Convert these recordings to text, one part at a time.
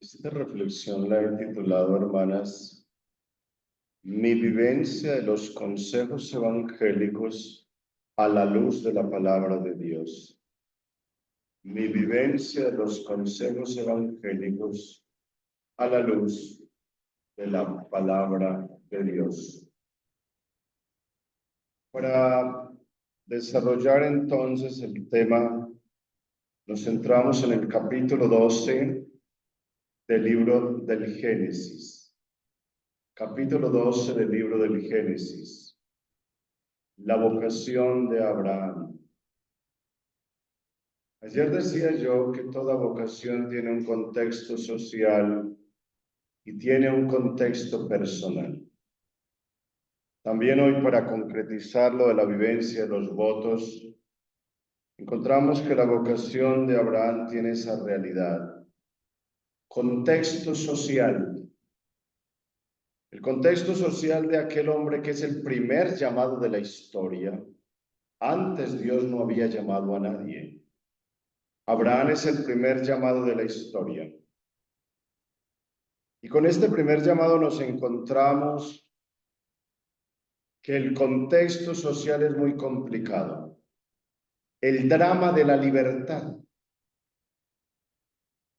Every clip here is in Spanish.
Esta reflexión la he titulado, hermanas, Mi vivencia de los consejos evangélicos a la luz de la palabra de Dios. Mi vivencia de los consejos evangélicos a la luz de la palabra de Dios. Para desarrollar entonces el tema, nos centramos en el capítulo 12 del libro del Génesis. Capítulo 12 del libro del Génesis. La vocación de Abraham. Ayer decía yo que toda vocación tiene un contexto social y tiene un contexto personal. También hoy, para concretizar lo de la vivencia de los votos, encontramos que la vocación de Abraham tiene esa realidad. Contexto social. El contexto social de aquel hombre que es el primer llamado de la historia. Antes Dios no había llamado a nadie. Abraham es el primer llamado de la historia. Y con este primer llamado nos encontramos que el contexto social es muy complicado. El drama de la libertad.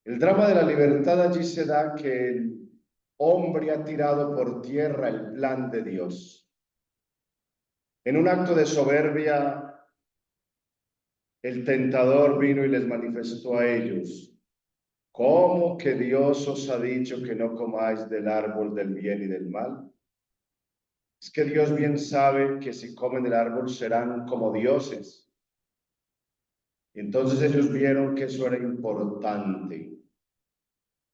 El drama de la libertad allí se da que el hombre ha tirado por tierra el plan de Dios. En un acto de soberbia, el tentador vino y les manifestó a ellos: ¿cómo que Dios os ha dicho que no comáis del árbol del bien y del mal? Es que Dios bien sabe que si comen del árbol serán como dioses. Entonces ellos vieron que eso era importante.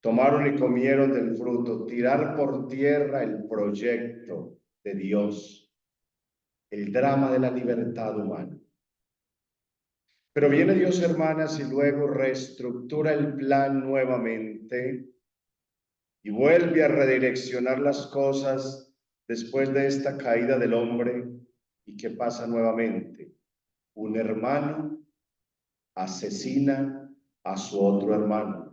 Tomaron y comieron del fruto, tirar por tierra el proyecto de Dios, el drama de la libertad humana. Pero viene Dios, hermanas, y luego reestructura el plan nuevamente y vuelve a redireccionar las cosas después de esta caída del hombre. ¿Y qué pasa nuevamente? Un hermano asesina a su otro hermano.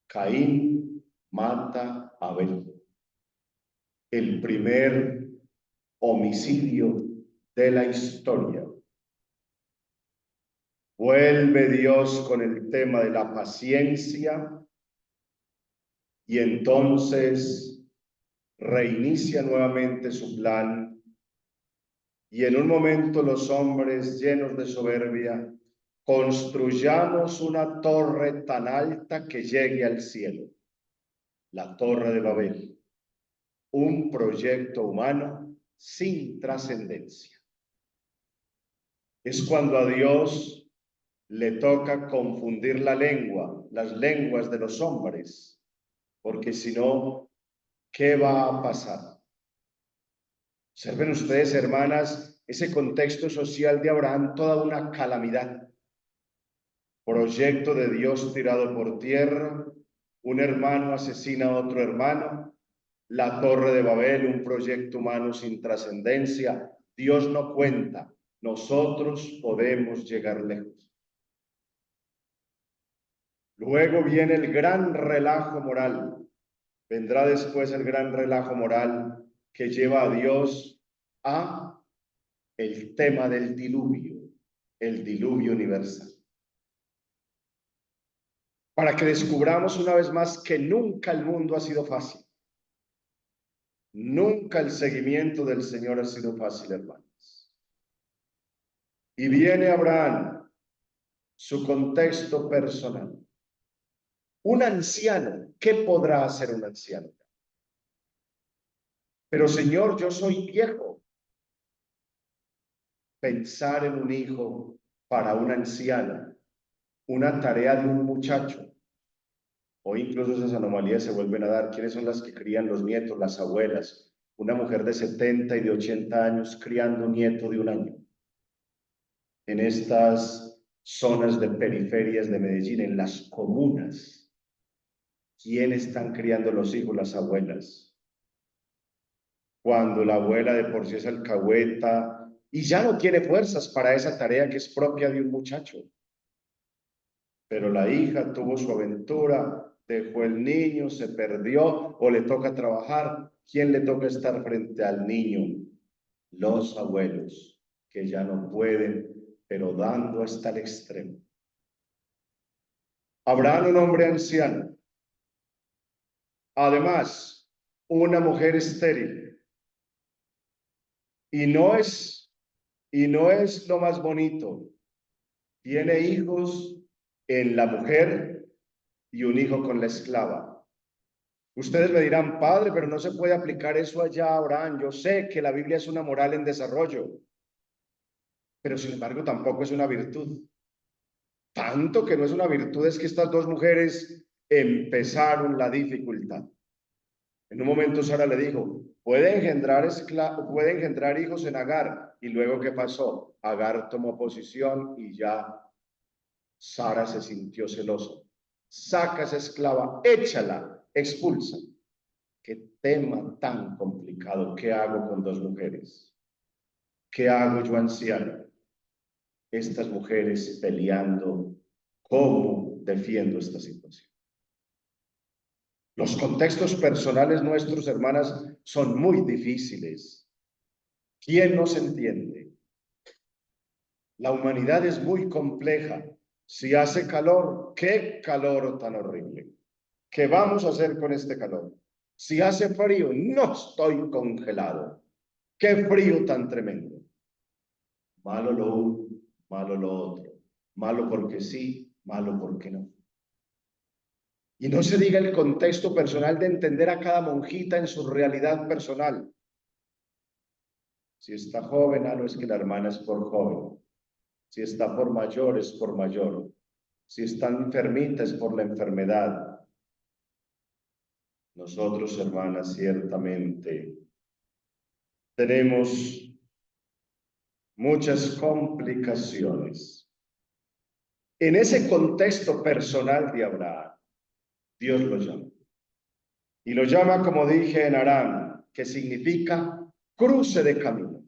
Caín mata a Abel. El primer homicidio de la historia. Vuelve Dios con el tema de la paciencia y entonces reinicia nuevamente su plan. Y en un momento los hombres, llenos de soberbia, construyamos una torre tan alta que llegue al cielo. La Torre de Babel. Un proyecto humano sin trascendencia. Es cuando a Dios le toca confundir la lengua, las lenguas de los hombres, porque si no, ¿qué va a pasar? Observen ustedes, hermanas, ese contexto social de Abraham, toda una calamidad. Proyecto de Dios tirado por tierra, un hermano asesina a otro hermano, la Torre de Babel, un proyecto humano sin trascendencia. Dios no cuenta, nosotros podemos llegar lejos. Luego viene el gran relajo moral. Vendrá después el gran relajo moral que lleva a Dios a el tema del diluvio, el diluvio universal. Para que descubramos una vez más que nunca el mundo ha sido fácil. Nunca el seguimiento del Señor ha sido fácil, hermanos. Y viene Abraham, su contexto personal. Un anciano, ¿qué podrá hacer un anciano? Pero Señor, yo soy viejo. Pensar en un hijo para una anciana, una tarea de un muchacho. O incluso esas anomalías se vuelven a dar. ¿Quiénes son las que crían los nietos? Las abuelas. Una mujer de 70 y de 80 años criando un nieto de 1 año. En estas zonas de periferias de Medellín, en las comunas, ¿quién están criando los hijos? Las abuelas. Cuando la abuela de por sí es alcahueta y ya no tiene fuerzas para esa tarea que es propia de un muchacho. Pero la hija tuvo su aventura dejó el niño, se perdió o le toca trabajar. ¿Quién le toca estar frente al niño? Los abuelos, que ya no pueden, pero dando hasta el extremo. Abraham, un hombre anciano. Además, una mujer estéril. Y no es lo más bonito. Tiene hijos en la mujer y un hijo con la esclava. Ustedes me dirán, padre, pero no se puede aplicar eso allá a Abraham. Yo sé que la Biblia es una moral en desarrollo, pero sin embargo tampoco es una virtud. Tanto que no es una virtud es que estas dos mujeres empezaron la dificultad. En un momento Sara le dijo, puede engendrar hijos en Agar. Y luego, ¿qué pasó? Agar tomó posición y ya Sara se sintió celosa. Saca esa esclava, échala, expulsa. Qué tema tan complicado. ¿Qué hago con dos mujeres? ¿Qué hago yo, anciano? Estas mujeres peleando. ¿Cómo defiendo esta situación? Los contextos personales nuestros, hermanas, son muy difíciles. ¿Quién nos entiende? La humanidad es muy compleja. Si hace calor, qué calor tan horrible. ¿Qué vamos a hacer con este calor? Si hace frío, no estoy congelado. Qué frío tan tremendo. Malo lo uno, malo lo otro. Malo porque sí, malo porque no. Y no se diga el contexto personal de entender a cada monjita en su realidad personal. Si está joven, no es que la hermana es por joven. Si está por mayor, es por mayor. Si está enfermita, es por la enfermedad. Nosotros, hermanas, ciertamente tenemos muchas complicaciones. En ese contexto personal de Abraham, Dios lo llama. Y lo llama, como dije, en Aram, que significa cruce de caminos.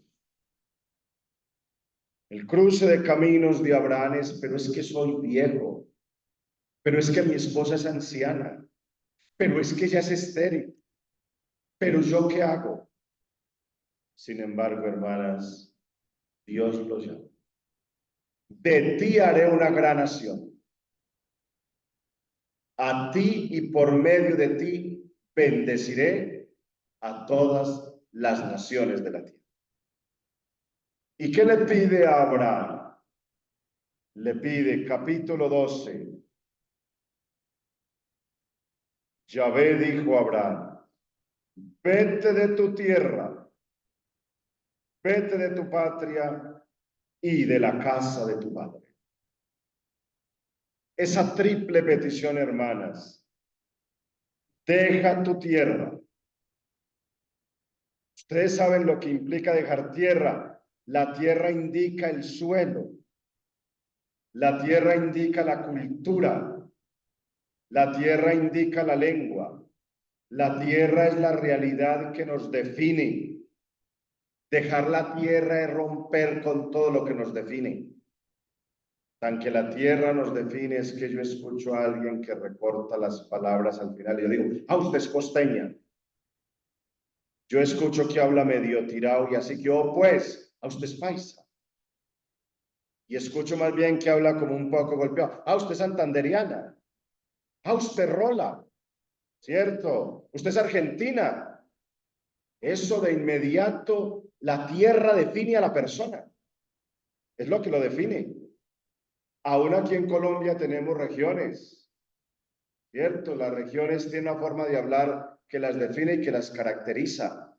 El cruce de caminos de Abraham es, pero es que soy viejo, pero es que mi esposa es anciana, pero es que ella es estéril, pero ¿yo qué hago? Sin embargo, hermanas, Dios lo llama. De ti haré una gran nación. A ti y por medio de ti bendeciré a todas las naciones de la tierra. ¿Y qué le pide a Abraham? Le pide, capítulo 12. Yahvé dijo a Abraham, vete de tu tierra, vete de tu patria y de la casa de tu padre. Esa triple petición, hermanas, deja tu tierra. Ustedes saben lo que implica dejar tierra. La tierra indica el suelo. La tierra indica la cultura. La tierra indica la lengua. La tierra es la realidad que nos define. Dejar la tierra es romper con todo lo que nos define. Tan que la tierra nos define es que yo escucho a alguien que recorta las palabras al final y yo digo, usted es costeña. Yo escucho que habla medio tirado y así que, pues, usted es paisa. Y escucho más bien que habla como un poco golpeado. Usted es santanderiana. Usted rola. ¿Cierto? Usted es argentina. Eso de inmediato, la tierra define a la persona. Es lo que lo define. Aún aquí en Colombia tenemos regiones, ¿cierto? Las regiones tienen una forma de hablar que las define y que las caracteriza.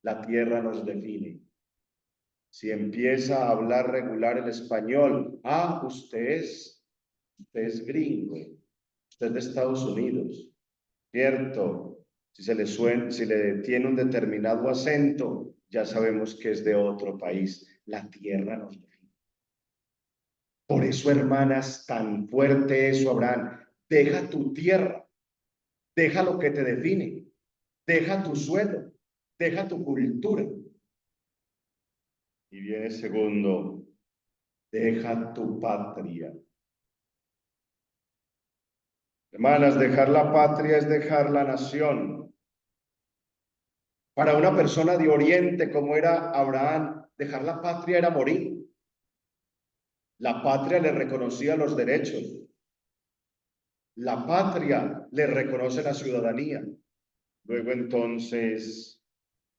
La tierra nos define. Si empieza a hablar regular el español, usted es gringo, usted es de Estados Unidos, ¿cierto? Si le tiene un determinado acento, ya sabemos que es de otro país. La tierra nos define. Por eso, hermanas, tan fuerte eso, Abraham. Deja tu tierra, deja lo que te define, deja tu suelo, deja tu cultura. Y viene segundo, deja tu patria. Hermanas, dejar la patria es dejar la nación. Para una persona de Oriente como era Abraham, dejar la patria era morir. La patria le reconocía los derechos. La patria le reconoce la ciudadanía. Luego entonces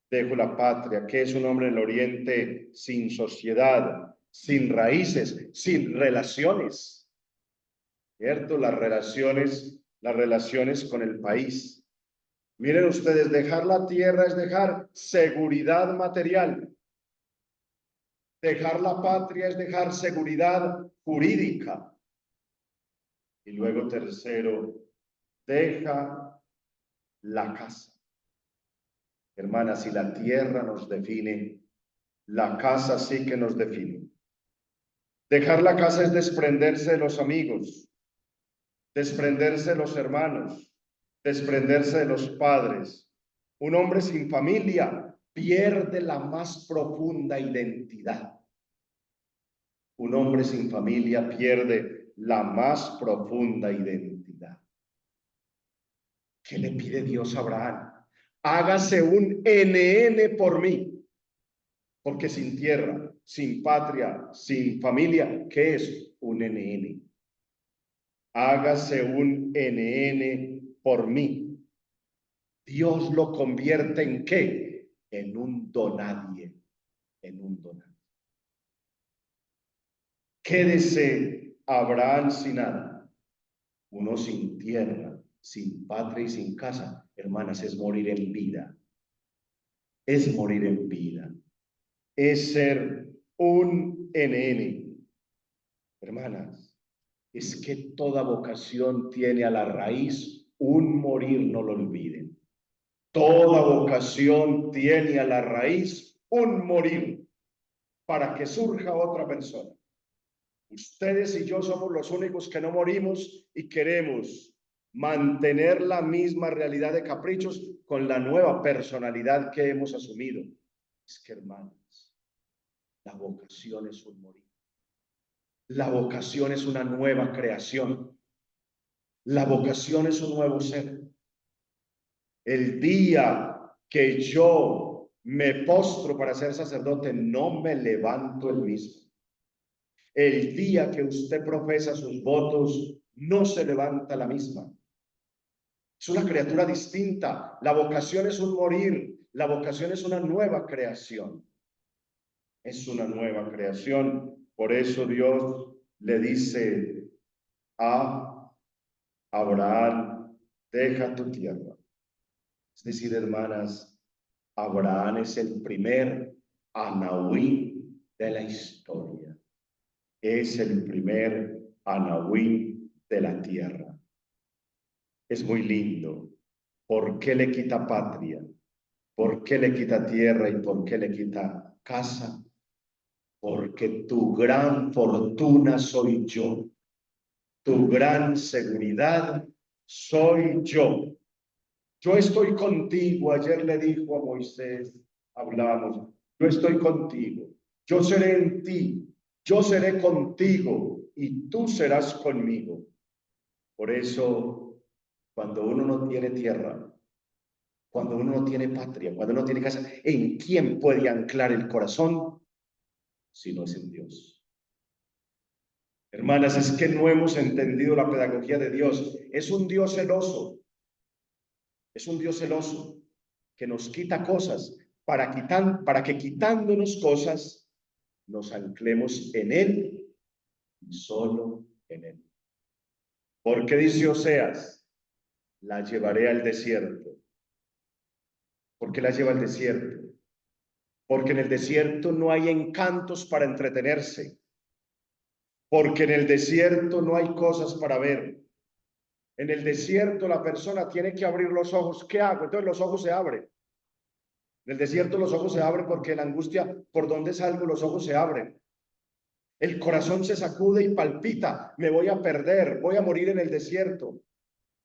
dejo la patria, que es un hombre en el Oriente sin sociedad, sin raíces, sin relaciones, ¿cierto? Las relaciones con el país. Miren ustedes, dejar la tierra es dejar seguridad material. Dejar la patria es dejar seguridad jurídica. Y luego tercero, deja la casa. Hermanas, si la tierra nos define, la casa sí que nos define. Dejar la casa es desprenderse de los amigos, desprenderse de los hermanos, desprenderse de los padres. Un hombre sin familia pierde la más profunda identidad. Un hombre sin familia pierde la más profunda identidad. ¿Qué le pide Dios a Abraham? Hágase un NN por mí. Porque sin tierra, sin patria, sin familia, ¿qué es un NN? Hágase un NN por mí. Dios lo convierte ¿en qué? En un donadie, en un donadie. Quédese Abraham sin nada, uno sin tierra, sin patria y sin casa. Hermanas, es morir en vida. Es morir en vida. Es ser un NN. Hermanas, es que toda vocación tiene a la raíz un morir, no lo olviden. Toda vocación tiene a la raíz un morir para que surja otra persona. Ustedes y yo somos los únicos que no morimos y queremos mantener la misma realidad de caprichos con la nueva personalidad que hemos asumido. Es que, hermanos, la vocación es un morir. La vocación es una nueva creación. La vocación es un nuevo ser. El día que yo me postro para ser sacerdote, no me levanto el mismo. El día que usted profesa sus votos, no se levanta la misma. Es una criatura distinta. La vocación es un morir. La vocación es una nueva creación. Es una nueva creación. Por eso Dios le dice a Abraham, deja tu tierra. Es decir, hermanas, Abraham es el primer Anahuí de la historia. Es el primer Anahuí de la tierra. Es muy lindo. ¿Por qué le quita patria? ¿Por qué le quita tierra y por qué le quita casa? Porque tu gran fortuna soy yo. Tu gran seguridad soy yo. Yo estoy contigo. Ayer le dijo a Moisés, hablamos, yo estoy contigo. Yo seré en ti. Yo seré contigo y tú serás conmigo. Por eso, cuando uno no tiene tierra, cuando uno no tiene patria, cuando uno no tiene casa, ¿en quién puede anclar el corazón? Si no es en Dios. Hermanas, es que no hemos entendido la pedagogía de Dios. Es un Dios celoso. Es un Dios celoso que nos quita cosas para que quitándonos cosas nos anclemos en Él y solo en Él. Porque dice Oseas, la llevaré al desierto. ¿Por qué la lleva al desierto? Porque en el desierto no hay encantos para entretenerse. Porque en el desierto no hay cosas para ver. En el desierto la persona tiene que abrir los ojos. ¿Qué hago? Entonces los ojos se abren. En el desierto los ojos se abren porque la angustia, por donde salgo, los ojos se abren. El corazón se sacude y palpita. Me voy a perder, voy a morir en el desierto.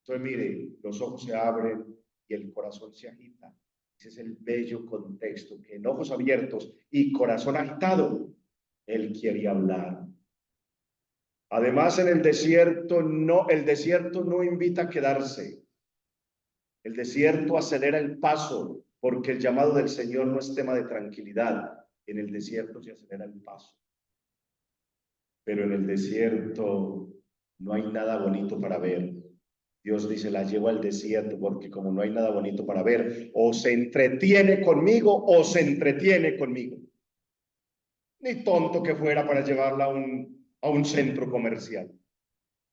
Entonces, mire, los ojos se abren y el corazón se agita. Ese es el bello contexto, que en ojos abiertos y corazón agitado, Él quiere hablar. Además, el desierto no invita a quedarse. El desierto acelera el paso, porque el llamado del Señor no es tema de tranquilidad. En el desierto se acelera el paso. Pero en el desierto no hay nada bonito para ver. Dios dice, la llevo al desierto porque como no hay nada bonito para ver, o se entretiene conmigo o se entretiene conmigo. Ni tonto que fuera para llevarla a un centro comercial.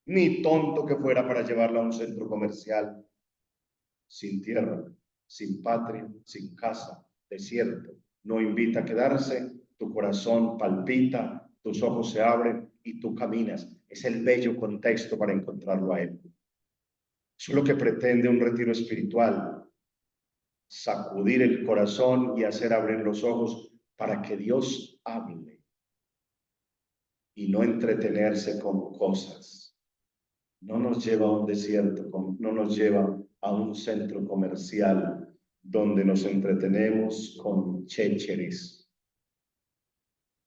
Ni tonto que fuera para llevarla a un centro comercial sin tierra, sin patria, sin casa, desierto. No invita a quedarse, tu corazón palpita, tus ojos se abren y tú caminas. Es el bello contexto para encontrarlo a Él. Eso es lo que pretende un retiro espiritual, sacudir el corazón y hacer abrir los ojos para que Dios hable y no entretenerse con cosas. No nos lleva a un desierto, no nos lleva a un centro comercial donde nos entretenemos con chécheres.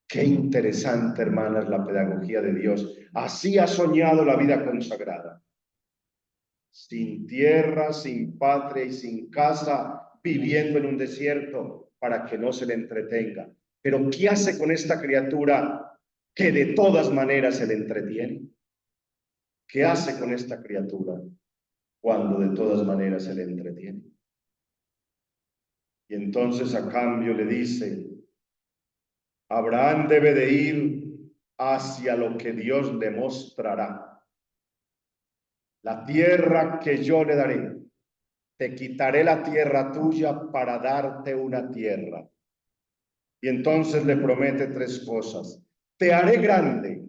Qué interesante, hermanas, la pedagogía de Dios. Así ha soñado la vida consagrada. Sin tierra, sin patria y sin casa, viviendo en un desierto para que no se le entretenga. Pero ¿qué hace con esta criatura que de todas maneras se le entretiene? ¿Qué hace con esta criatura cuando de todas maneras se le entretiene? Y entonces a cambio le dice, Abraham debe de ir hacia lo que Dios le mostrará. La tierra que yo le daré. Te quitaré la tierra tuya para darte una tierra. Y entonces le promete tres cosas. Te haré grande,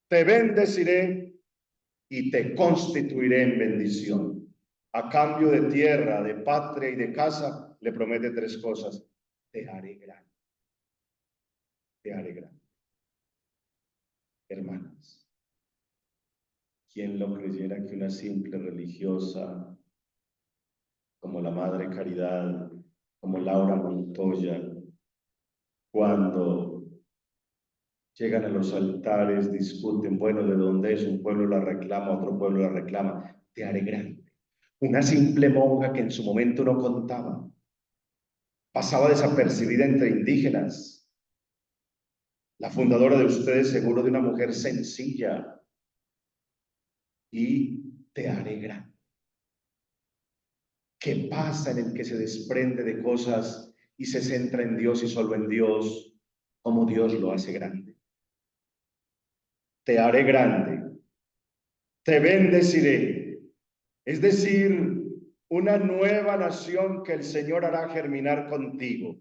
te bendeciré y te constituiré en bendición. A cambio de tierra, de patria y de casa, le promete tres cosas. Te haré grande. Te haré grande. Hermanas, ¿quién lo creyera que una simple religiosa como la Madre Caridad, como Laura Montoya, cuando llegan a los altares, discuten, bueno, ¿de dónde es? Un pueblo la reclama, otro pueblo la reclama. Te haré grande. Una simple monja que en su momento no contaba. Pasaba desapercibida entre indígenas. La fundadora de ustedes, seguro de una mujer sencilla. Y te haré grande. ¿Qué pasa en el que se desprende de cosas y se centra en Dios y solo en Dios, como Dios lo hace grande? Te haré grande, te bendeciré, es decir, una nueva nación que el Señor hará germinar contigo.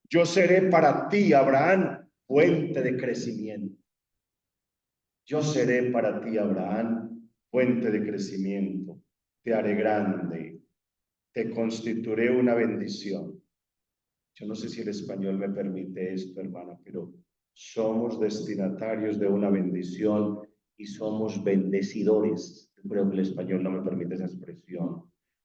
Yo seré para ti, Abraham, fuente de crecimiento. Yo seré para ti, Abraham, fuente de crecimiento. Te haré grande, te constituiré una bendición. Yo no sé si el español me permite esto, hermana, pero somos destinatarios de una bendición y somos bendecidores. Yo creo que el español no me permite esa expresión.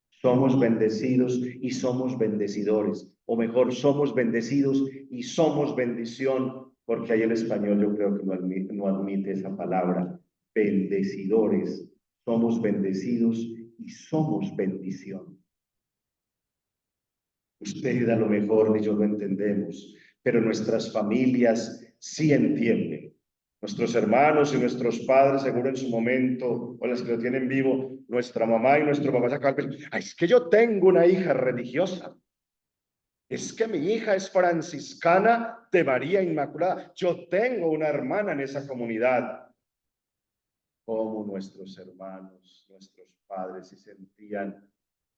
Somos bendecidos y somos bendecidores. O mejor, somos bendecidos y somos bendición, porque ahí el español yo creo que no admite esa palabra. Bendecidores. Somos bendecidos y somos bendición. Usted a lo mejor ni yo lo entendemos, pero nuestras familias sí entienden. Nuestros hermanos y nuestros padres, seguro en su momento, o las que lo tienen vivo, nuestra mamá y nuestro papá sacan, es que yo tengo una hija religiosa. Es que mi hija es franciscana de María Inmaculada. Yo tengo una hermana en esa comunidad. Como nuestros hermanos, nuestros padres se sentían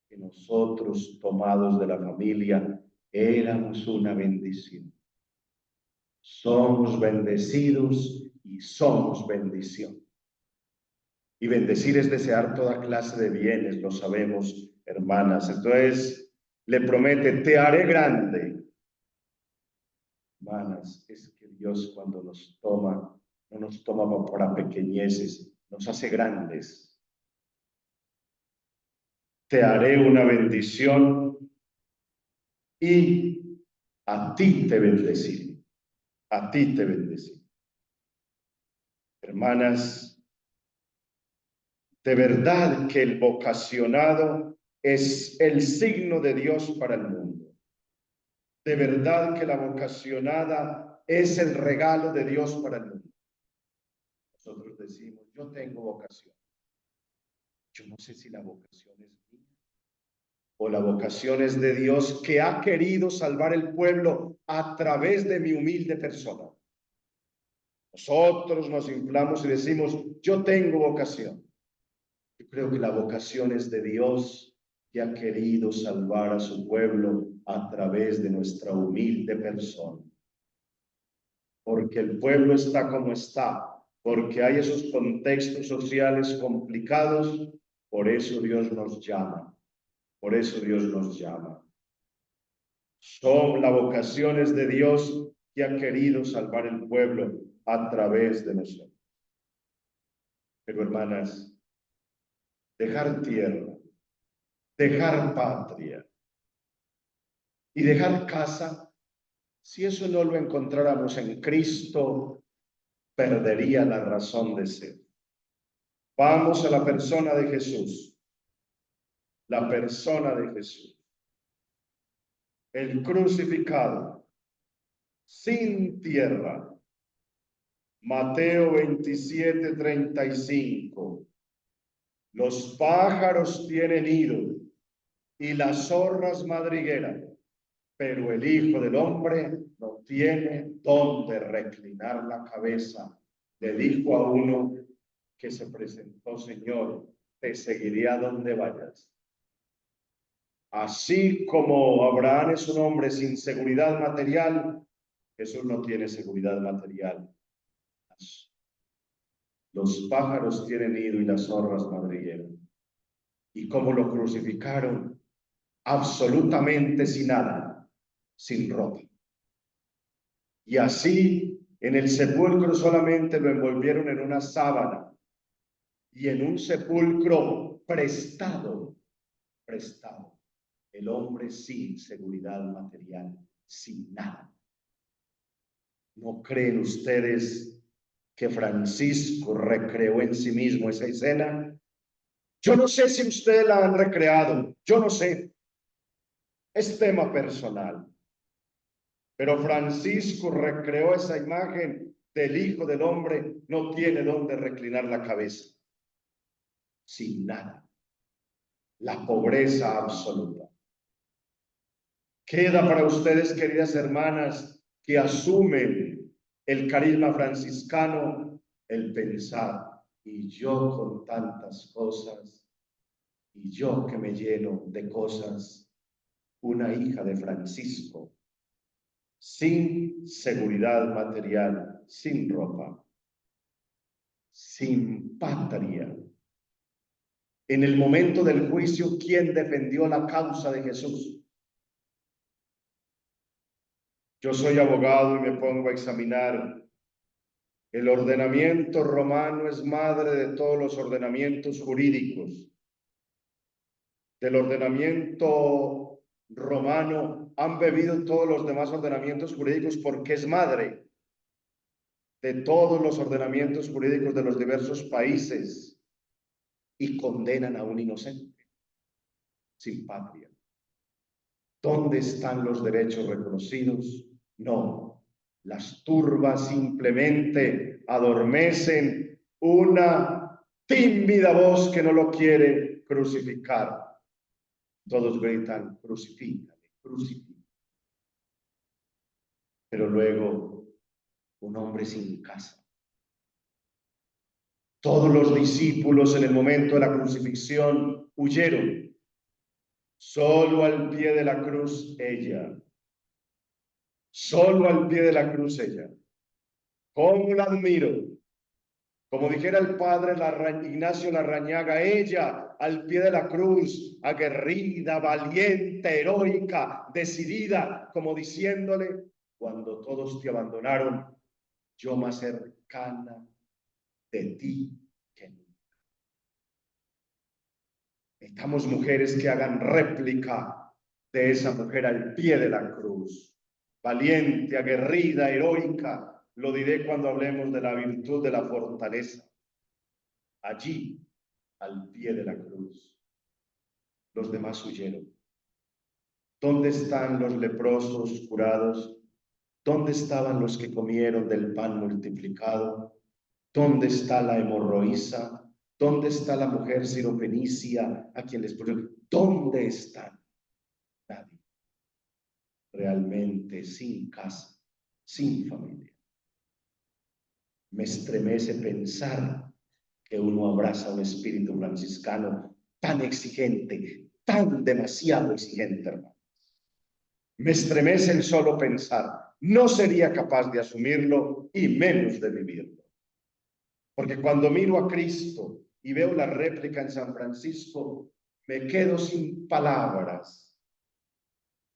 que nosotros, tomados de la familia, éramos una bendición. Somos bendecidos y somos bendición. Y bendecir es desear toda clase de bienes, lo sabemos, hermanas. Entonces, le promete, te haré grande. Hermanas, es que Dios cuando nos toma, no nos toma para pequeñeces, nos hace grandes. Te haré una bendición y a ti te bendeciré. A ti te bendeciré. Hermanas, de verdad que el vocacionado es el signo de Dios para el mundo. De verdad que la vocacionada es el regalo de Dios para el mundo. Nosotros decimos, yo tengo vocación. Yo no sé si la vocación es mía o la vocación es de Dios, que ha querido salvar el pueblo a través de mi humilde persona. Nosotros nos inflamos y decimos, yo tengo vocación. Yo creo que la vocación es de Dios, que ha querido salvar a su pueblo a través de nuestra humilde persona. Porque el pueblo está como está, porque hay esos contextos sociales complicados, por eso Dios nos llama. Por eso Dios nos llama. Son las vocaciones de Dios, que ha querido salvar el pueblo a través de nosotros. Pero hermanas, dejar tierra, dejar patria y dejar casa, si eso no lo encontráramos en Cristo, perdería la razón de ser. Vamos a la persona de Jesús. La persona de Jesús. El crucificado, sin tierra. Mateo 27:35. Los pájaros tienen nido y las zorras madriguera, pero el Hijo del Hombre no tiene donde reclinar la cabeza. Le dijo a uno que se presentó: Señor, te seguiré a donde vayas. Así como Abraham es un hombre sin seguridad material, Jesús no tiene seguridad material. Los pájaros tienen nido y las zorras madrigueras. ¿Y cómo lo crucificaron? Absolutamente sin nada, sin ropa. Y así, en el sepulcro solamente lo envolvieron en una sábana, y en un sepulcro prestado, el hombre sin seguridad material, sin nada. ¿No creen ustedes que Francisco recreó en sí mismo esa escena? Yo no sé si ustedes la han recreado, yo no sé. Es tema personal. Pero Francisco recreó esa imagen del Hijo del Hombre, no tiene donde reclinar la cabeza. Sin nada. La pobreza absoluta. Queda para ustedes, queridas hermanas, que asumen el carisma franciscano, el pensar, y yo con tantas cosas, y yo que me lleno de cosas, una hija de Francisco, sin seguridad material, sin ropa, sin patria. En el momento del juicio, ¿quién defendió la causa de Jesús? Yo soy abogado y me pongo a examinar. El ordenamiento romano es madre de todos los ordenamientos jurídicos. Del ordenamiento romano han bebido todos los demás ordenamientos jurídicos porque es madre de todos los ordenamientos jurídicos de los diversos países, y condenan a un inocente sin patria. ¿Dónde están los derechos reconocidos? No. Las turbas simplemente adormecen una tímida voz que no lo quiere crucificar. Todos gritan: crucifícale, crucifícale. Pero luego, un hombre sin casa. Todos los discípulos en el momento de la crucifixión huyeron. Solo al pie de la cruz ella. Solo al pie de la cruz ella. ¿Cómo la admiro? Como dijera el padre Ignacio Larrañaga, ella al pie de la cruz, aguerrida, valiente, heroica, decidida, como diciéndole: cuando todos te abandonaron, yo más cercana de ti que nunca. Necesitamos mujeres que hagan réplica de esa mujer al pie de la cruz, valiente, aguerrida, heroica, lo diré cuando hablemos de la virtud de la fortaleza. Allí, al pie de la cruz, los demás huyeron. ¿Dónde están los leprosos curados? ¿Dónde estaban los que comieron del pan multiplicado? ¿Dónde está la hemorroísa? ¿Dónde está la mujer sirofenicia a quien les pusieron? ¿Dónde están? Nadie. Realmente sin casa, sin familia. Me estremece pensar que uno abraza un espíritu franciscano tan exigente, tan demasiado exigente, hermano. Me estremece el solo pensar. No sería capaz de asumirlo y menos de vivirlo. Porque cuando miro a Cristo y veo la réplica en San Francisco, me quedo sin palabras.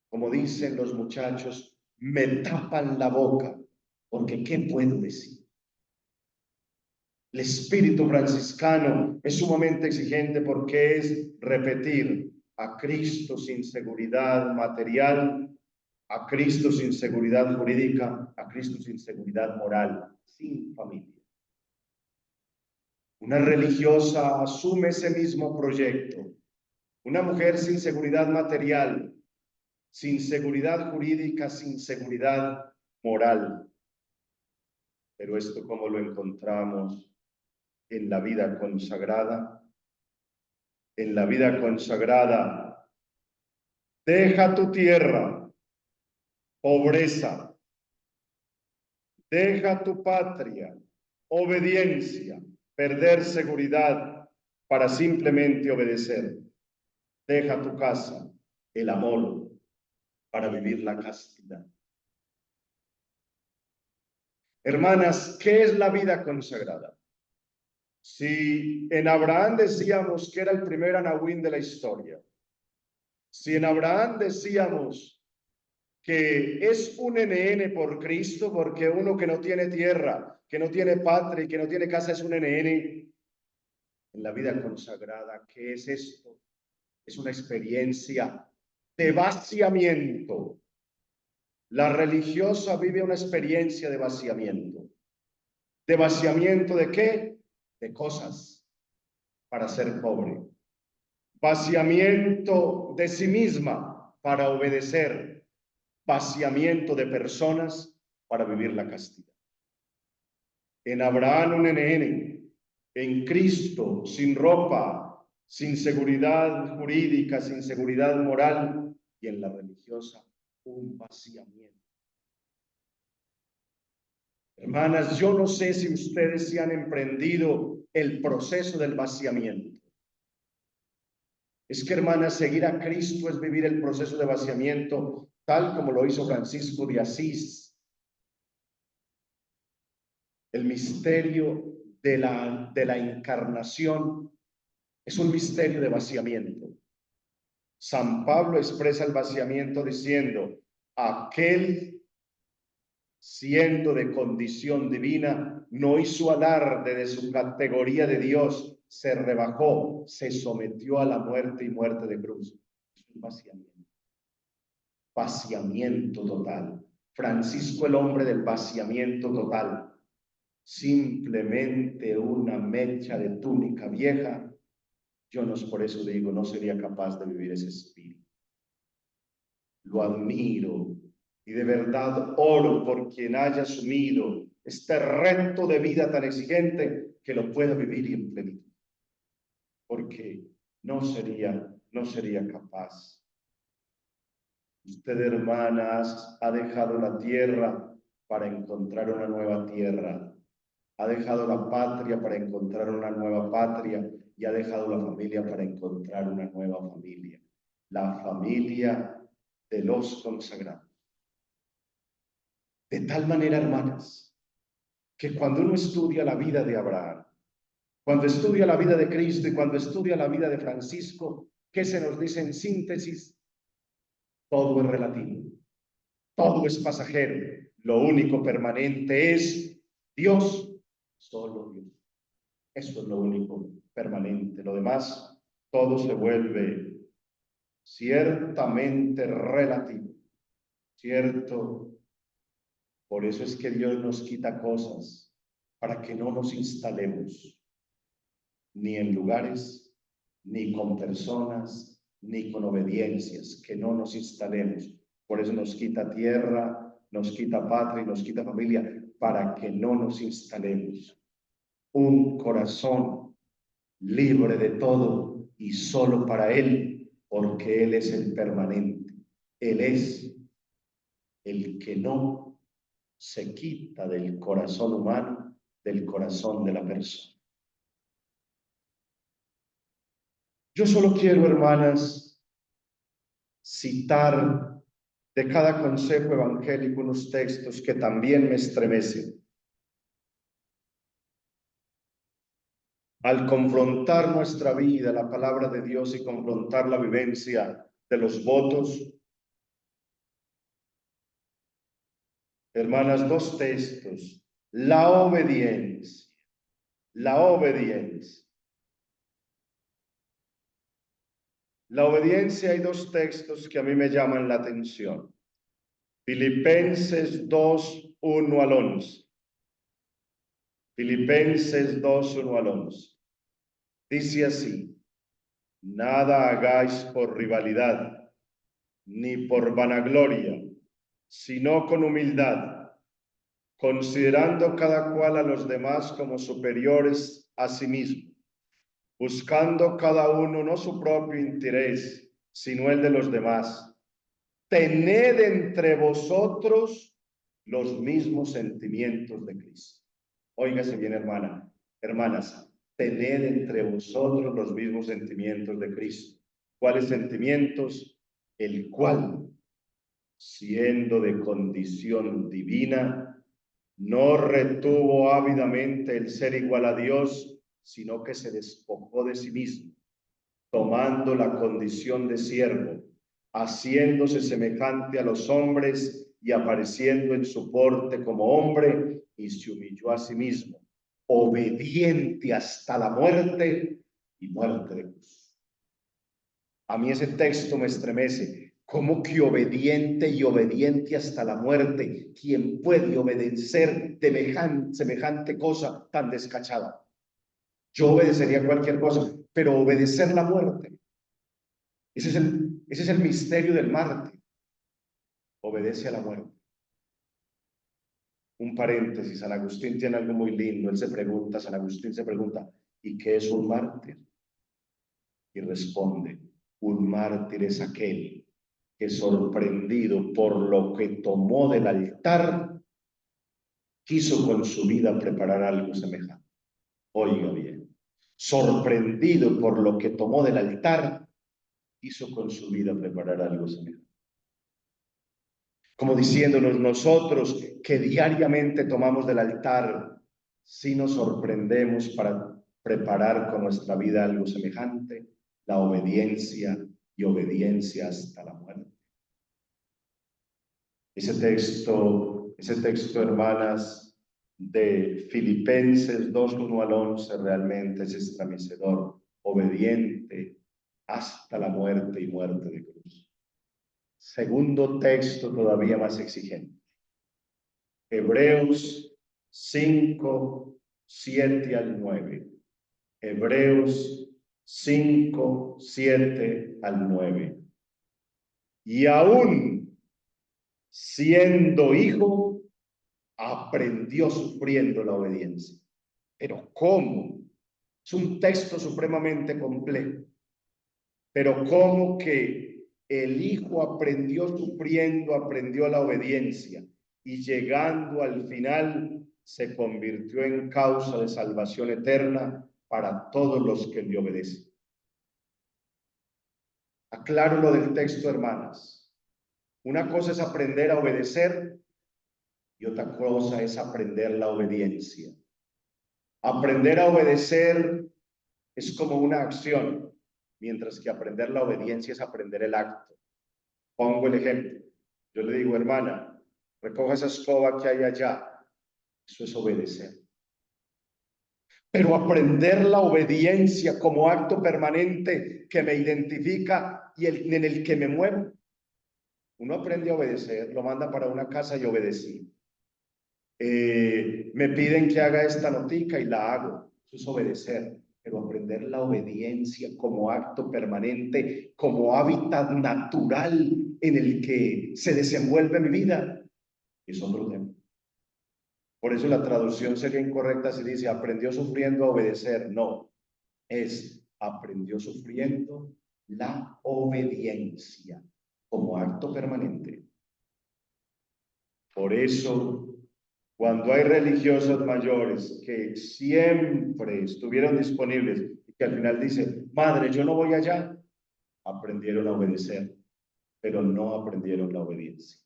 Como dicen los muchachos, me tapan la boca, porque ¿qué puedo decir? El espíritu franciscano es sumamente exigente porque es repetir a Cristo sin seguridad material, a Cristo sin seguridad jurídica, a Cristo sin seguridad moral, sin familia. Una religiosa asume ese mismo proyecto. Una mujer sin seguridad material, sin seguridad jurídica, sin seguridad moral. Pero esto, ¿cómo lo encontramos en la vida consagrada? En la vida consagrada, deja tu tierra, pobreza, deja tu patria, obediencia, perder seguridad para simplemente obedecer. Deja tu casa, el amor, para vivir la castidad. Hermanas, ¿qué es la vida consagrada? Si en Abraham decíamos que era el primer anahuín de la historia, si en Abraham decíamos que es un NN por Cristo, porque uno que no tiene tierra, que no tiene patria y que no tiene casa es un NN, en la vida consagrada, ¿qué es esto? Es una experiencia de vaciamiento. La religiosa vive una experiencia de vaciamiento. ¿De vaciamiento de qué? De cosas, para ser pobre. Vaciamiento de sí misma para obedecer. Vaciamiento de personas para vivir la castidad. En Abraham un NN, en Cristo sin ropa, sin seguridad jurídica, sin seguridad moral, y en la religiosa un vaciamiento. Hermanas, yo no sé si ustedes se han emprendido el proceso del vaciamiento. Es que, hermanas, seguir a Cristo es vivir el proceso de vaciamiento tal como lo hizo Francisco de Asís. El misterio de la encarnación es un misterio de vaciamiento. San Pablo expresa el vaciamiento diciendo, aquel siendo de condición divina, no hizo alarde de su categoría de Dios, se rebajó, se sometió a la muerte y muerte de cruz. Es un vaciamiento. Vaciamiento total. Francisco, el hombre del vaciamiento total. Simplemente una mecha de túnica vieja. Yo no, por eso digo, no sería capaz de vivir ese espíritu. Lo admiro y de verdad oro por quien haya asumido este reto de vida tan exigente que lo pueda vivir en plenitud. Porque no sería capaz. Usted, hermanas, ha dejado la tierra para encontrar una nueva tierra. Ha dejado la patria para encontrar una nueva patria y ha dejado la familia para encontrar una nueva familia. La familia de los consagrados. De tal manera, hermanas, que cuando uno estudia la vida de Abraham, cuando estudia la vida de Cristo y cuando estudia la vida de Francisco, ¿qué se nos dice en síntesis? Todo es relativo, todo es pasajero, lo único permanente es Dios, solo Dios. Eso es lo único permanente. Lo demás, todo se vuelve ciertamente relativo, cierto, Por eso es que Dios nos quita cosas para que no nos instalemos ni en lugares, ni con personas, ni con obediencias, que no nos instalemos. Por eso nos quita tierra, nos quita patria y nos quita familia, para que no nos instalemos. Un corazón libre de todo y solo para Él, porque Él es el permanente. Él es el que no se quita del corazón humano, del corazón de la persona. Yo solo quiero, hermanas, citar de cada consejo evangélico unos textos que también me estremecen. Al confrontar nuestra vida, la palabra de Dios, y confrontar la vivencia de los votos, hermanas, dos textos: la obediencia, la obediencia. La obediencia, hay dos textos que a mí me llaman la atención. Filipenses 2, 1 al 11. Filipenses 2, 1 al 11. Dice así: nada hagáis por rivalidad, ni por vanagloria, sino con humildad, considerando cada cual a los demás como superiores a sí mismo, buscando cada uno no su propio interés, sino el de los demás. Tened entre vosotros los mismos sentimientos de Cristo. Óigase bien, hermanas, tened entre vosotros los mismos sentimientos de Cristo. ¿Cuáles sentimientos? El cual, siendo de condición divina, no retuvo ávidamente el ser igual a Dios, sino que se despojó de sí mismo, tomando la condición de siervo, haciéndose semejante a los hombres y apareciendo en su porte como hombre, y se humilló a sí mismo, obediente hasta la muerte y muerte de cruz. A mí ese texto me estremece. ¿Cómo que obediente y obediente hasta la muerte? ¿Quién puede obedecer semejante cosa tan descachada? Yo obedecería cualquier cosa, pero obedecer la muerte. Ese es el misterio del mártir. Obedece a la muerte. Un paréntesis, San Agustín tiene algo muy lindo. San Agustín se pregunta, ¿y qué es un mártir? Y responde, un mártir es aquel que, sorprendido por lo que tomó del altar, quiso con su vida preparar algo semejante. Oiga bien, sorprendido por lo que tomó del altar, quiso con su vida preparar algo semejante. Como diciéndonos, nosotros que diariamente tomamos del altar, si nos sorprendemos para preparar con nuestra vida algo semejante, la obediencia, y obediencia hasta la muerte. Ese texto, hermanas, de Filipenses 2, 1 al 11, realmente es estremecedor. Obediente hasta la muerte y muerte de cruz. Segundo texto todavía más exigente. Hebreos 5, 7 al 9. Hebreos 5, 7 al 9. Y aún siendo hijo, aprendió sufriendo la obediencia. Pero ¿cómo? Es un texto supremamente complejo. Pero ¿cómo que el hijo aprendió sufriendo, aprendió la obediencia, y llegando al final se convirtió en causa de salvación eterna para todos los que le obedecen? Aclaro lo del texto, hermanas. Una cosa es aprender a obedecer y otra cosa es aprender la obediencia. Aprender a obedecer es como una acción, mientras que aprender la obediencia es aprender el acto. Pongo el ejemplo. Yo le digo, hermana, recoja esa escoba que hay allá. Eso es obedecer. Pero aprender la obediencia como acto permanente que me identifica y en el que me muevo. Uno aprende a obedecer, lo manda para una casa y obedecí. Me piden que haga esta notica y la hago. Eso es obedecer, pero aprender la obediencia como acto permanente, como hábitat natural en el que se desenvuelve mi vida, es otro tema. Por eso la traducción sería incorrecta si dice aprendió sufriendo a obedecer. No, es aprendió sufriendo la obediencia como acto permanente. Por eso, cuando hay religiosos mayores que siempre estuvieron disponibles y que al final dicen, madre, yo no voy allá, aprendieron a obedecer, pero no aprendieron la obediencia.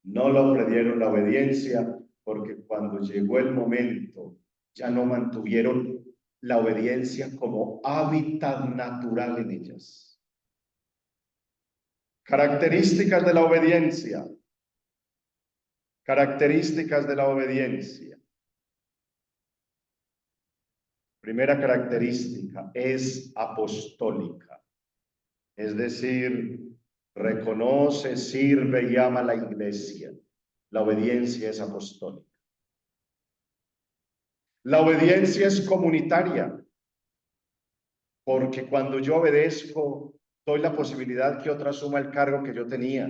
No lo aprendieron la obediencia porque cuando llegó el momento ya no mantuvieron la obediencia como hábitat natural en ellas. Características de la obediencia. Características de la obediencia. Primera característica es apostólica, es decir, reconoce, sirve y ama a la iglesia. La obediencia es apostólica. La obediencia es comunitaria, porque cuando yo obedezco, doy la posibilidad que otra asuma el cargo que yo tenía.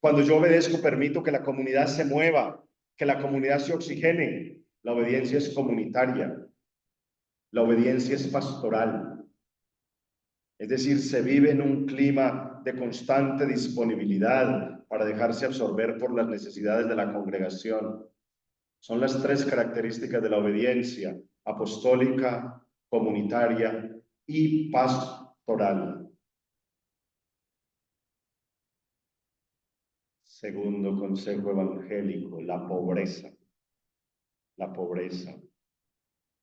Cuando yo obedezco, permito que la comunidad se mueva, que la comunidad se oxigene. La obediencia es comunitaria. La obediencia es pastoral. Es decir, se vive en un clima de constante disponibilidad para dejarse absorber por las necesidades de la congregación. Son las tres características de la obediencia: apostólica, comunitaria y pastoral. Segundo consejo evangélico, la pobreza. La pobreza.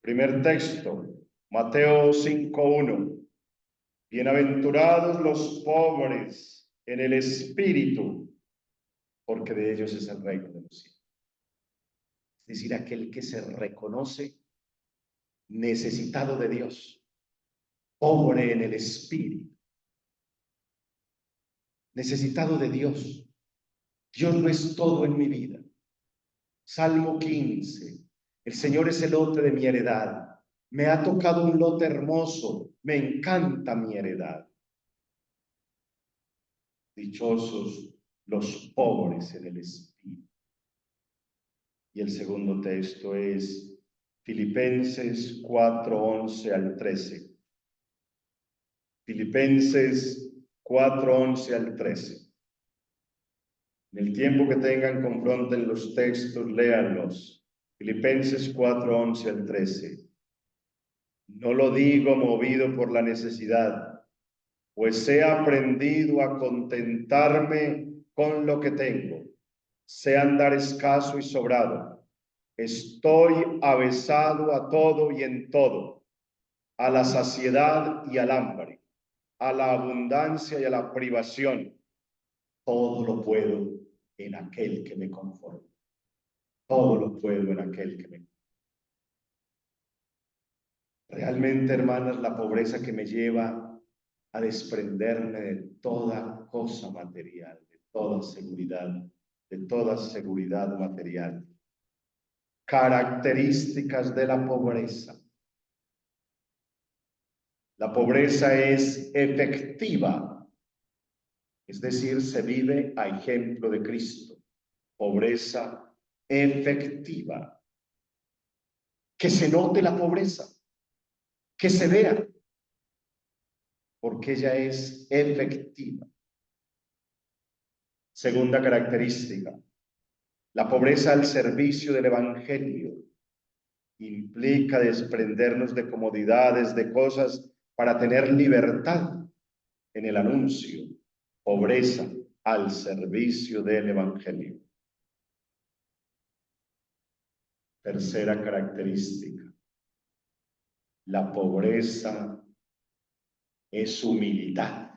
Primer texto, Mateo 5:1. Bienaventurados los pobres en el espíritu, porque de ellos es el reino de los cielos. Es decir, aquel que se reconoce necesitado de Dios, pobre en el espíritu, necesitado de Dios. Dios no es todo en mi vida. Salmo 15. El Señor es el lote de mi heredad. Me ha tocado un lote hermoso. Me encanta mi heredad. Dichosos los pobres en el espíritu. Y el segundo texto es Filipenses 4:11 al 13. Filipenses 4:11 al 13. En el tiempo que tengan, confronten los textos, léanlos. Filipenses 4:11 al 13. No lo digo movido por la necesidad, pues he aprendido a contentarme con lo que tengo, sé andar escaso y sobrado. Estoy avesado a todo y en todo, a la saciedad y al hambre, a la abundancia y a la privación. Todo lo puedo en aquel que me conforta. Todo lo puedo en aquel que me conforta. Realmente, hermanas, la pobreza que me lleva a desprenderme de toda cosa material, de toda seguridad material. Características de la pobreza. La pobreza es efectiva, es decir, se vive a ejemplo de Cristo. Pobreza efectiva. Que se note la pobreza, que se vea, porque ella es efectiva. Segunda característica, la pobreza al servicio del evangelio. Implica desprendernos de comodidades, de cosas, para tener libertad en el anuncio. Pobreza al servicio del evangelio. Tercera característica, la pobreza es humildad.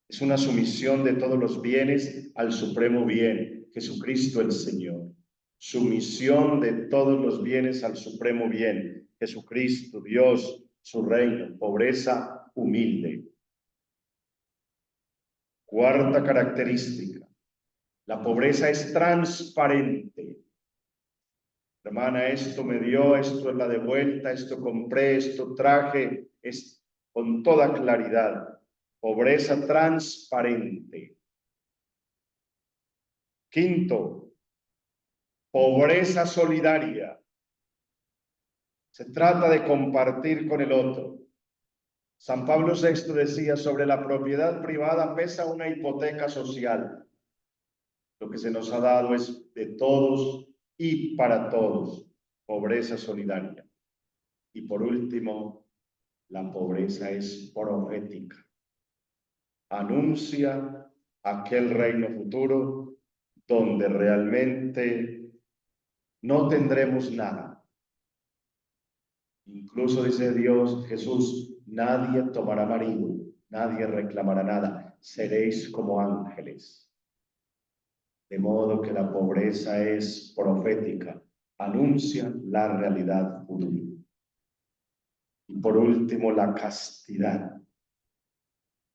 Es una sumisión de todos los bienes al supremo bien, Jesucristo el Señor. Sumisión de todos los bienes al supremo bien, Jesucristo, Dios, su reino. Pobreza humilde. Cuarta característica, La pobreza es transparente. Hermana, esto me dio, esto es la de vuelta, esto compré, esto traje, es con toda claridad. Pobreza transparente. Quinto, pobreza solidaria. Se trata de compartir con el otro. San Pablo VI decía, sobre la propiedad privada pesa una hipoteca social. Lo que se nos ha dado es de todos y para todos. Pobreza solidaria. Y por último, la pobreza es profética. Anuncia aquel reino futuro donde realmente no tendremos nada. Incluso dice Dios, Jesús, nadie tomará marido, nadie reclamará nada, seréis como ángeles. De modo que la pobreza es profética, anuncia la realidad futura. Y por último, la castidad.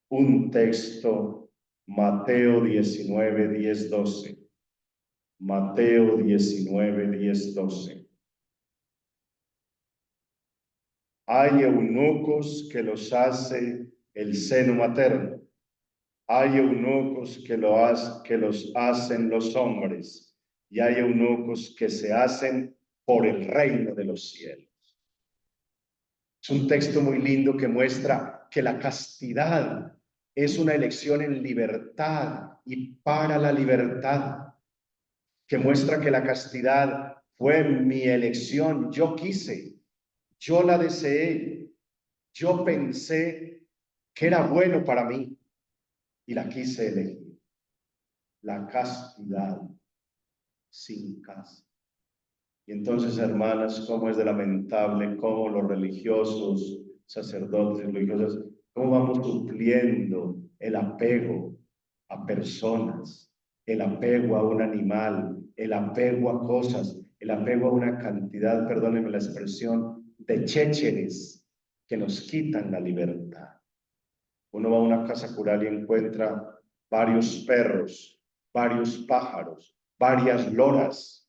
Un texto, Mateo 19, 10, 12. Mateo 19, 10, 12. Hay eunucos que los hace el seno materno. Hay eunucos que los hacen los hombres. Y hay eunucos que se hacen por el reino de los cielos. Es un texto muy lindo que muestra que la castidad es una elección en libertad y para la libertad, que muestra que la castidad fue mi elección, yo quise, yo la deseé, yo pensé que era bueno para mí y la quise elegir. La castidad sin casta. Y entonces, hermanas, cómo es de lamentable cómo los religiosos, sacerdotes y religiosas, cómo vamos supliendo el apego a personas, el apego a un animal, el apego a cosas, el apego a una cantidad, perdónenme la expresión, de chécheres que nos quitan la libertad. Uno va a una casa cural y encuentra varios perros, varios pájaros, varias loras,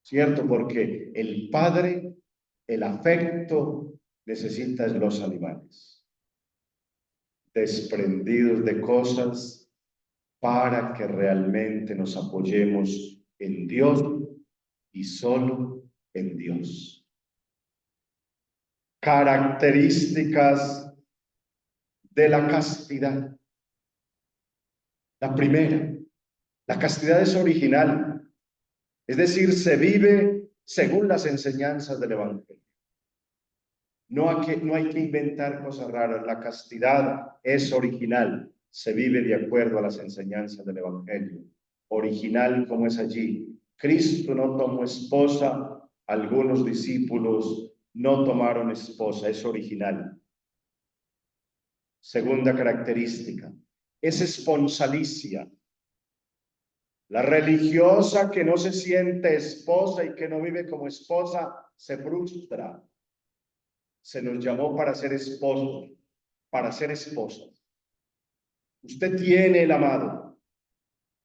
¿cierto? Porque el padre, el afecto, necesita los animales, desprendidos de cosas para que realmente nos apoyemos en Dios y solo en Dios. Características de la castidad. La primera, la castidad es original, es decir, se vive según las enseñanzas del Evangelio. No hay que inventar cosas raras. La castidad es original. Se vive de acuerdo a las enseñanzas del Evangelio. Original como es allí. Cristo no tomó esposa. Algunos discípulos no tomaron esposa. Es original. Segunda característica. Es esponsalicia. La religiosa que no se siente esposa y que no vive como esposa se frustra. Se nos llamó para ser esposos, para ser esposas. Usted tiene el amado.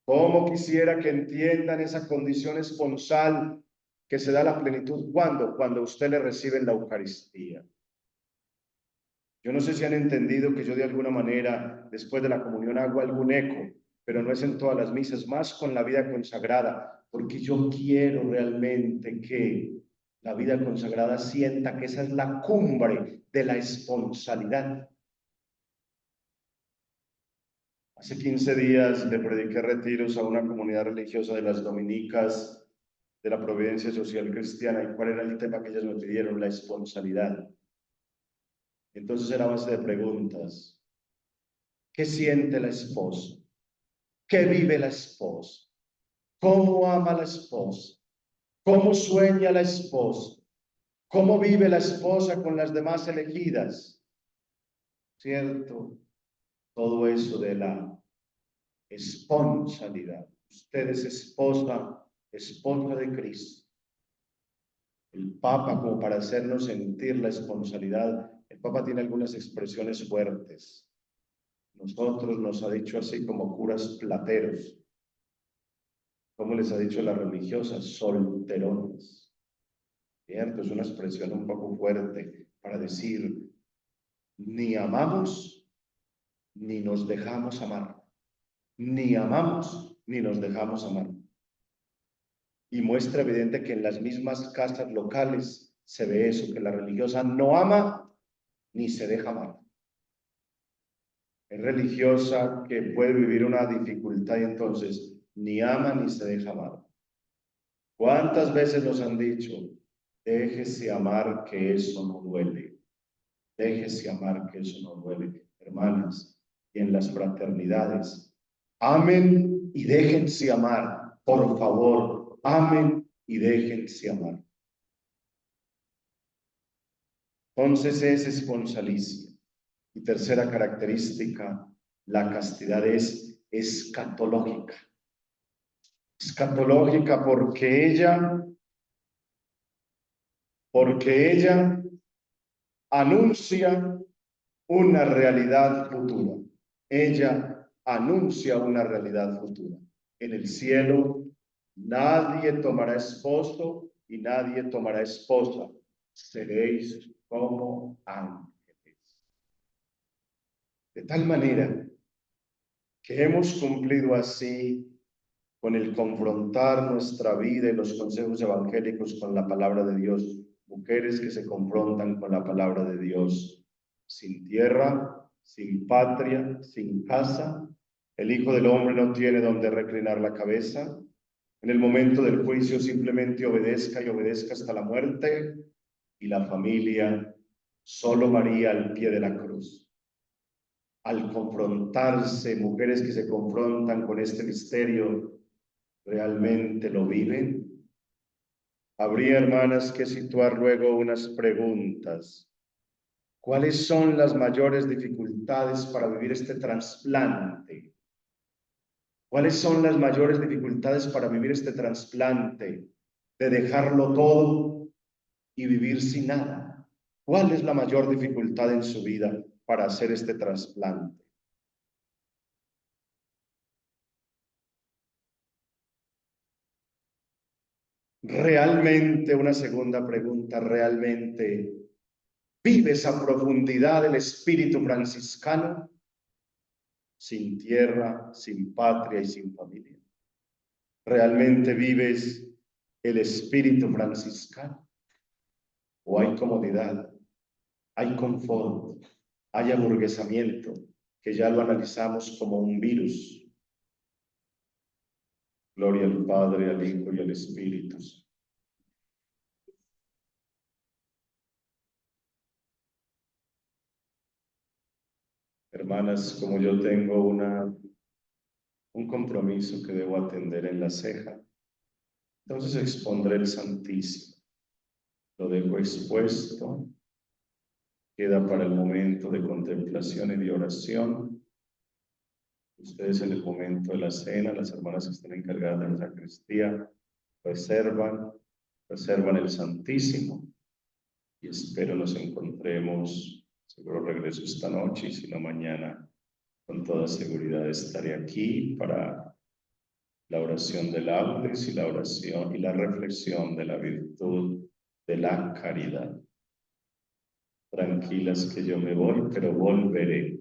¿Cómo quisiera que entiendan esa condición esponsal que se da la plenitud? ¿Cuándo? Cuando usted le recibe en la Eucaristía. Yo no sé si han entendido que yo de alguna manera, después de la comunión, hago algún eco, pero no es en todas las misas, más con la vida consagrada, porque yo quiero realmente que la vida consagrada sienta que esa es la cumbre de la esponsalidad. Hace 15 días le prediqué retiros a una comunidad religiosa de las dominicas de la Providencia Social Cristiana. ¿Y cuál era el tema que ellas me pidieron? La esponsalidad. Entonces era base de preguntas. ¿Qué siente la esposa? ¿Qué vive la esposa? ¿Cómo ama la esposa? ¿Cómo sueña la esposa? ¿Cómo vive la esposa con las demás elegidas? ¿Cierto? Todo eso de la esponsalidad. Usted es esposa de Cristo. El Papa, como para hacernos sentir la esponsalidad, el Papa tiene algunas expresiones fuertes. Nosotros nos ha dicho así como curas plateros. ¿Cómo les ha dicho la religiosa? Solterones. ¿Cierto? Es una expresión un poco fuerte para decir, ni amamos, ni nos dejamos amar. Ni amamos, ni nos dejamos amar. Y muestra evidente que en las mismas casas locales se ve eso, que la religiosa no ama, ni se deja amar. Es religiosa que puede vivir una dificultad y entonces ni ama ni se deja amar. ¿Cuántas veces nos han dicho, déjese amar que eso no duele? Déjese amar que eso no duele. Hermanas, y en las fraternidades, amen y déjense amar. Por favor, amen y déjense amar. Entonces es esponsalicia. Y tercera característica, la castidad es escatológica. Escatológica porque ella anuncia una realidad futura. Ella anuncia una realidad futura. En el cielo nadie tomará esposo y nadie tomará esposa. Seréis como ángeles. De tal manera que hemos cumplido así con el confrontar nuestra vida y los consejos evangélicos con la palabra de Dios. Mujeres que se confrontan con la palabra de Dios. Sin tierra, sin patria, sin casa. El Hijo del Hombre no tiene donde reclinar la cabeza. En el momento del juicio simplemente obedezca y obedezca hasta la muerte. Y la familia, solo María al pie de la cruz. Al confrontarse, mujeres que se confrontan con este misterio, ¿realmente lo viven? Habría, hermanas, que situar luego unas preguntas. ¿Cuáles son las mayores dificultades para vivir este trasplante? ¿Cuáles son las mayores dificultades para vivir este trasplante de dejarlo todo y vivir sin nada? ¿Cuál es la mayor dificultad en su vida para hacer este trasplante? Realmente, una segunda pregunta, ¿realmente vives a profundidad el espíritu franciscano? Sin tierra, sin patria y sin familia. ¿Realmente vives el espíritu franciscano? ¿O hay comodidad, hay confort, hay aburguesamiento, que ya lo analizamos como un virus? Gloria al Padre, al Hijo y al Espíritu. Hermanas, como yo tengo un compromiso que debo atender en la ceja, entonces expondré el Santísimo. Lo dejo expuesto, queda para el momento de contemplación y de oración. Ustedes en el momento de la cena, las hermanas que están encargadas de la sacristía, reservan el Santísimo y espero nos encontremos, seguro regreso esta noche y si no mañana, con toda seguridad estaré aquí para la oración del laudes y la oración y la reflexión de la virtud de la caridad. Tranquilas que yo me voy, pero volveré.